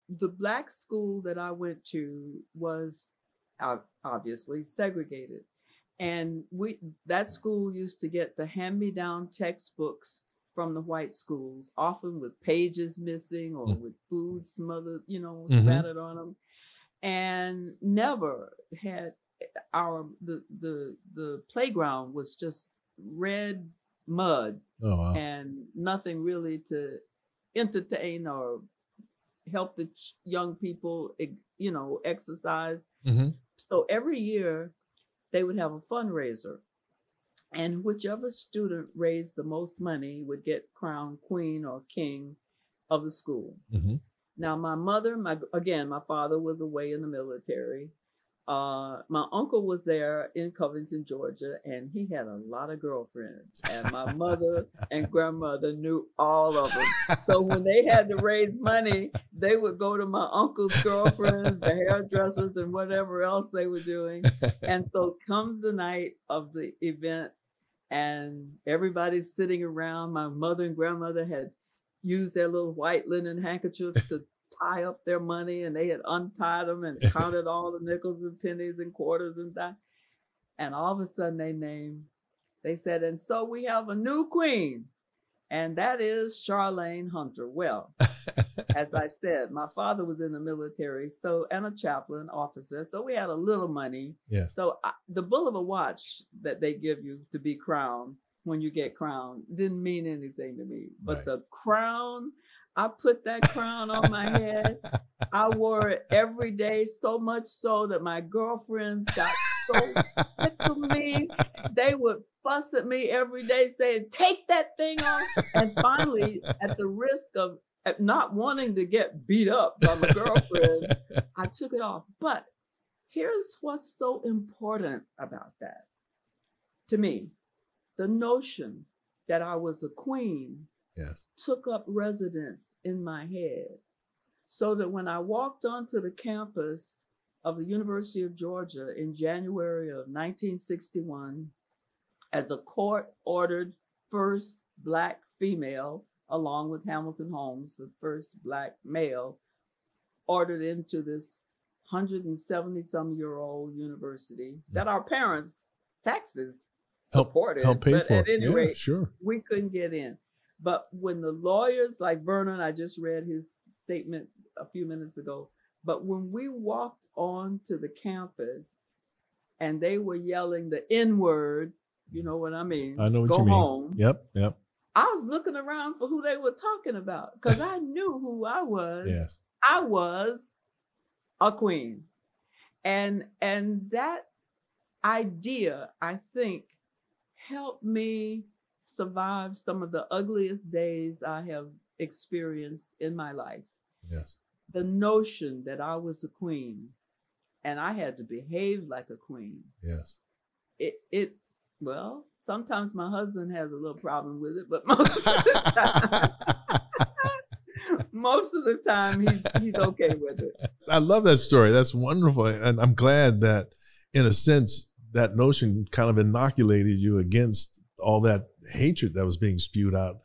the black school that I went to was obviously segregated. And that school used to get the hand-me-down textbooks from the white schools, often with pages missing or with food smothered, spattered on them. And never had the playground was just red mud. Oh, wow. And nothing really to entertain or help the young people, exercise. So every year they would have a fundraiser, and whichever student raised the most money would get crowned queen or king of the school. Now, my mother, my father was away in the military. My uncle was there in Covington, Georgia, and he had a lot of girlfriends. And my mother and grandmother knew all of them. So when they had to raise money, they would go to my uncle's girlfriends, the hairdressers, and whatever else they were doing. And so comes the night of the event, and everybody's sitting around. My mother and grandmother had used their little white linen handkerchiefs to tie up their money, and they had untied them and counted all the nickels and pennies and quarters and dimes. And all of a sudden they said, and so we have a new queen, and that is Charlayne Hunter. Well, as I said, my father was in the military, and a chaplain officer, so we had a little money. Yes. So the bull of a watch that they give you to be crowned when you get crowned didn't mean anything to me. But the crown, I put that crown on my head. I wore it every day, so much so that my girlfriends got so sick of me. They would fuss at me every day saying, take that thing off. And finally, at the risk of not wanting to get beat up by my girlfriend, I took it off. But here's what's so important about that to me. The notion that I was a queen took up residence in my head, so that when I walked onto the campus of the University of Georgia in January of 1961 as a court-ordered first Black female, along with Hamilton Holmes, the first Black male, ordered into this 170-some-year-old university that our parents' taxes supported, help pay but for. at any rate, sure, we couldn't get in. But when the lawyers like Vernon, I just read his statement a few minutes ago, but when we walked onto the campus and they were yelling the N-word, you know what I mean? I know what Go you mean. home. Yep. I was looking around for who they were talking about, because I knew who I was. Yes. I was a queen. And that idea, I think, helped me survive some of the ugliest days I have experienced in my life. Yes. The notion that I was a queen and I had to behave like a queen. Yes. Well, sometimes my husband has a little problem with it, but most of the time, most of the time he's okay with it. I love that story. That's wonderful. And I'm glad that, in a sense, that notion kind of inoculated you against all that hatred that was being spewed out.